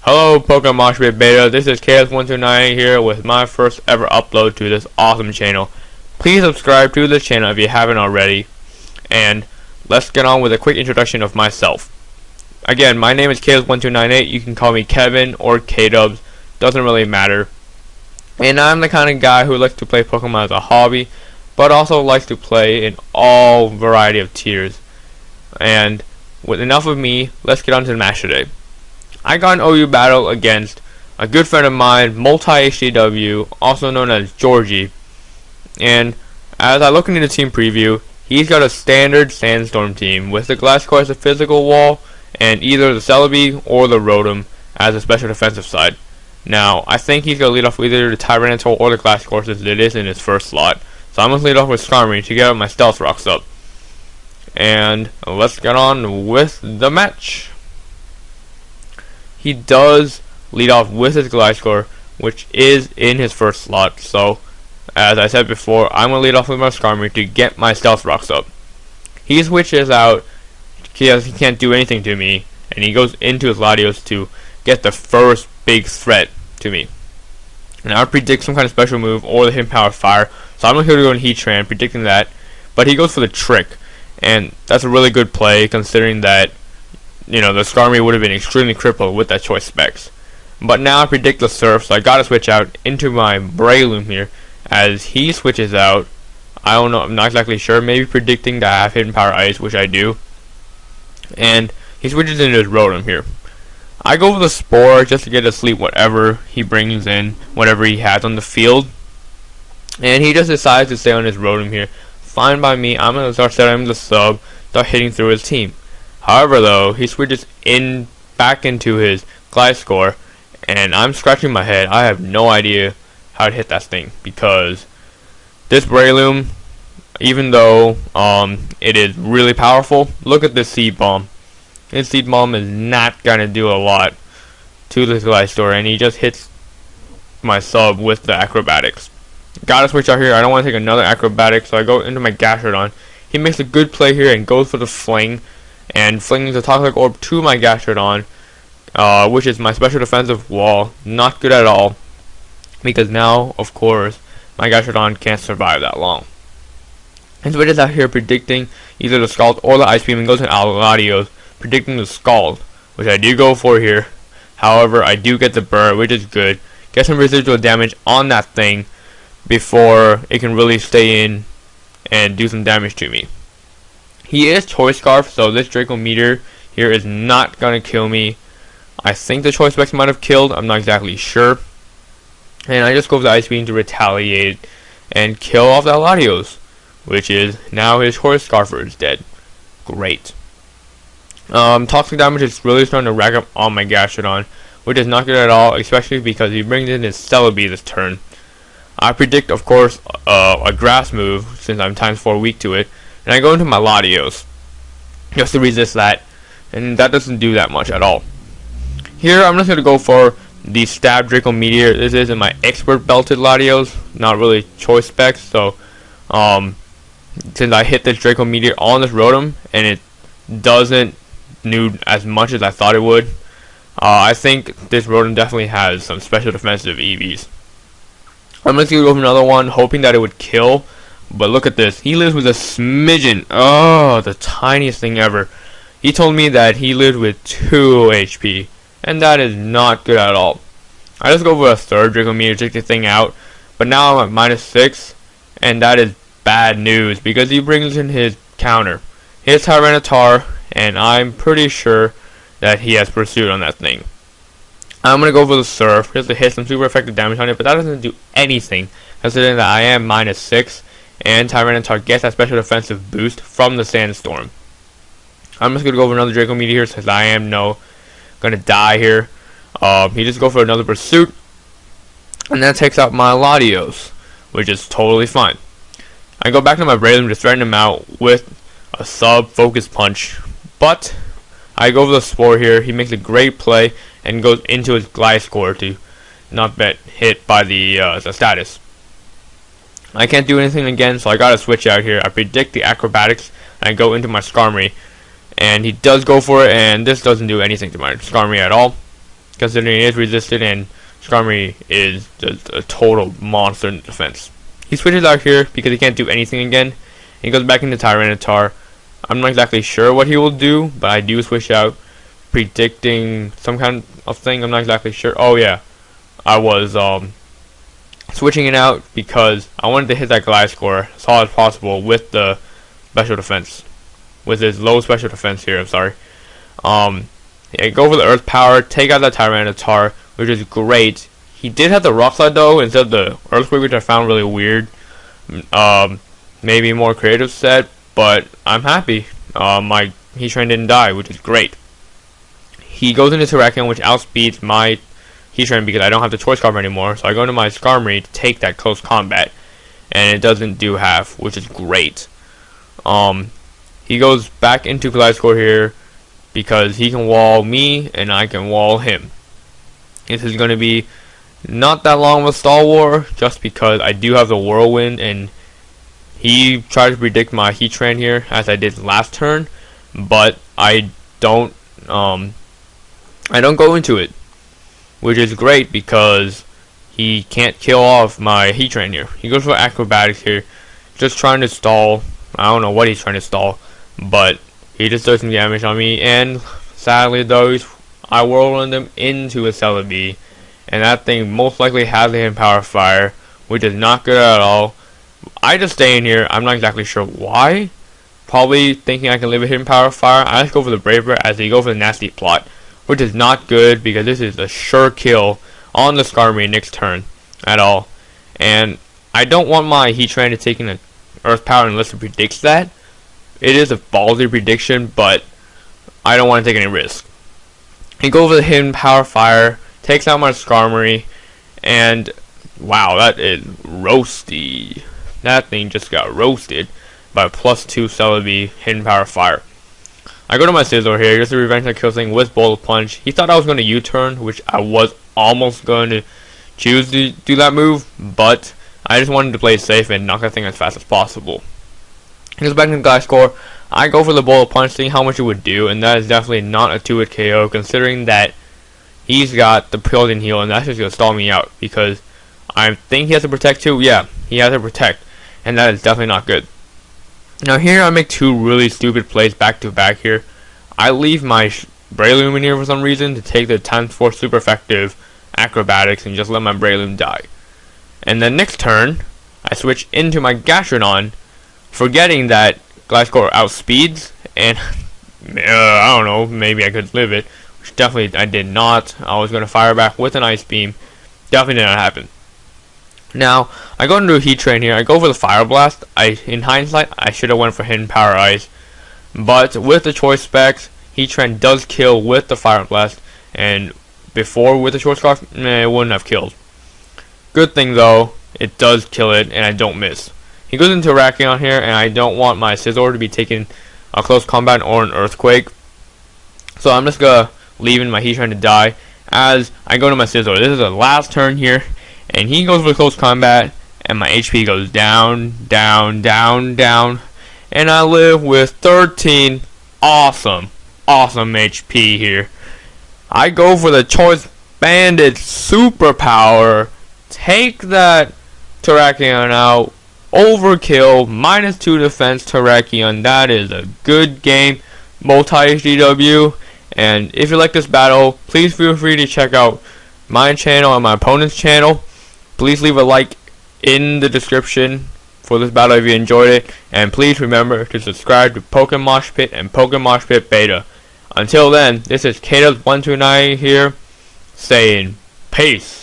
Hello Pokemoshpitbeta, this is TGS1298 here with my first ever upload to this awesome channel. Please subscribe to this channel if you haven't already, and let's get on with a quick introduction of myself. Again, my name is TGS1298, you can call me Kevin or KDUBZ, doesn't really matter. And I'm the kind of guy who likes to play Pokemon as a hobby, but also likes to play in all variety of tiers. And with enough of me, let's get on to the match today. I got an OU battle against a good friend of mine, MultiHGW, also known as Georgie. And as I look into the team preview, he's got a standard Sandstorm team with the Gliscor as a physical wall and either the Celebi or the Rotom as a special defensive side. Now, I think he's going to lead off with either the Tyranitar or the Gliscor since it is in his first slot. So I'm going to lead off with Skarmory to get my Stealth Rocks up. And let's get on with the match. He does lead off with his Gliscor, which is in his first slot. So, as I said before, I'm going to lead off with my Skarmory to get my Stealth Rocks up. He switches out because he can't do anything to me, and he goes into his Latios to get the first big threat to me. And I predict some kind of special move or the Hidden Power Fire, so I'm going to go in Heatran, predicting that. But he goes for the Trick, and that's a really good play considering that the Skarmory would have been extremely crippled with that choice specs. But now I predict the Surf, so I gotta switch out into my Breloom here. As he switches out, I don't know, I'm not exactly sure, maybe predicting that I have Hidden Power Ice, which I do. And he switches into his Rotom here. I go for the Spore just to get to sleep whatever he brings in, whatever he has on the field. And he just decides to stay on his Rotom here. Fine by me, I'm gonna start setting him the sub, start hitting through his team. However, though, he switches back into his Gliscor, and I'm scratching my head. I have no idea how to hit that thing because this Breloom, even though it is really powerful, look at this Seed Bomb. This Seed Bomb is not gonna do a lot to this Gliscor, and he just hits my sub with the Acrobatics. Gotta switch out here. I don't want to take another Acrobatic, so I go into my Gastrodon. He makes a good play here and goes for the Fling, and flings the Toxic Orb to my Gastrodon, which is my special defensive wall. Not good at all, because now, of course, my Gastrodon can't survive that long. And switches out here predicting either the Scald or the Ice Beam and goes to Latios, predicting the Scald, which I do go for here. However, I do get the Burr, which is good. Get some residual damage on that thing before it can really stay in and do some damage to me. He is Choice Scarf, so this Draco Meteor here is not going to kill me. I think the Choice Specs might have killed, I'm not exactly sure. And I just go for the Ice Beam to retaliate and kill off that Latios, which is now his Choice Scarfer is dead. Great. Toxic damage is really starting to rack up on my Gastrodon, which is not good at all, especially because he brings in his Celebi this turn. I predict, of course, a Grass move, since I'm ×4 weak to it, and I go into my Latios just to resist that, and that doesn't do that much at all. Here, I'm just going to go for the Stab Draco Meteor. This is in my Expert Belted Latios, not really Choice Specs, so since I hit this Draco Meteor on this Rotom, and it doesn't do as much as I thought it would, I think this Rotom definitely has some special defensive EVs. I'm just going to go for another one, hoping that it would kill. But look at this. He lives with a smidgen. Oh, the tiniest thing ever. He told me that he lived with 2 HP. And that is not good at all. I just go for a third Draco Meteor to take the thing out. But now I'm at -6. And that is bad news because he brings in his counter. His Tyranitar. And I'm pretty sure that he has Pursuit on that thing. I'm going to go for the Surf just to hit some super effective damage on it. But that doesn't do anything considering that I am -6. And Tyranitar gets that special defensive boost from the Sandstorm. I'm just going to go for another Draco Meteor since I am going to die here. He just go for another Pursuit. And that takes out my Latios, which is totally fine. I go back to my Breloom to threaten him out with a sub-focus punch. But I go for the Spore here. He makes a great play and goes into his Gliscor to not get hit by the status. I can't do anything again, so I gotta switch out here. I predict the Acrobatics, and I go into my Skarmory. And he does go for it, and this doesn't do anything to my Skarmory at all. considering he is resistant and Skarmory is just a total monster in defense. He switches out here because he can't do anything again. He goes back into Tyranitar. I'm not exactly sure what he will do, but I do switch out, predicting some kind of thing. I'm not exactly sure. Oh yeah, I was switching it out because I wanted to hit that Gliscor as hard as possible with the special defense, with his low special defense here. I'm sorry. Yeah, go for the Earth Power, take out that Tyranitar, which is great. He did have the Rock Slide though instead of the Earthquake, which I found really weird. Maybe more creative set, but I'm happy. My Heatran didn't die, which is great. He goes into Terrakion, which outspeeds my Heatran because I don't have the Choice Scarf anymore. So I go into my Skarmory to take that close combat, and it doesn't do half, which is great. He goes back into Gliscor here because he can wall me and I can wall him. This is going to be not that long of a stall war, just because I do have the Whirlwind, and he tried to predict my Heatran here as I did last turn, but I don't go into it, which is great because he can't kill off my Heatran here. He goes for Acrobatics here, just trying to stall. I don't know what he's trying to stall, but he just does some damage on me, and sadly though, I Whirlwind him into a Celebi, and that thing most likely has a Hidden Power Fire, which is not good at all. I just stay in here. I'm not exactly sure why. Probably thinking I can live a Hidden Power Fire. I just go for the Brave Bird as they go for the Nasty Plot, which is not good because this is a sure kill on the Skarmory next turn at all. And I don't want my Heatran to take an Earth Power unless it predicts that. It is a ballsy prediction, but I don't want to take any risk. He goes for the Hidden Power Fire, takes out my Skarmory, and wow, that is roasty. That thing just got roasted by +2 Celebi Hidden Power Fire. I go to my Scizor here, just to revenge that kill thing with Bullet Punch. He thought I was going to U-turn, which I was almost going to choose to do that move, but I just wanted to play it safe and knock that thing as fast as possible. He goes back to the Gliscor. I go for the Bullet Punch, seeing how much it would do, and that is definitely not a 2-hit KO, considering that he's got the Pillion Heal, and that's just going to stall me out, because I think he has to Protect too. Yeah, he has to Protect, and that is definitely not good. Now here I make two really stupid plays back to back here. I leave my Breloom in here for some reason to take the ×4 super effective Acrobatics and just let my Breloom die. And then next turn, I switch into my Gastrodon, forgetting that Gliscor outspeeds, and I don't know, maybe I could live it, which definitely I did not. I was going to fire back with an Ice Beam. Definitely did not happen. Now, I go into a Heatran here. I go for the Fire Blast. In hindsight, I should have went for Hidden Power Ice. But with the choice specs, Heatran does kill with the Fire Blast. And before with the Choice Scarf, it wouldn't have killed. Good thing though, it does kill it and I don't miss. He goes into Terrakion here, and I don't want my Scizor to be taking a close combat or an Earthquake. So I'm just going to leave my Heatran to die as I go to my Scizor. This is the last turn here. And he goes for close combat, and my HP goes down, down, down, down, and I live with 13 awesome HP here. I go for the Choice Banded Superpower, take that Terrakion out, overkill, -2 defense Terrakion. That is a good game, MultiHGW. And if you like this battle, please feel free to check out my channel and my opponent's channel. Please leave a like in the description for this battle if you enjoyed it, and please remember to subscribe to Pokemoshpit and Pokemoshpitbeta. Until then, this is KDUBZ1298 here, saying peace.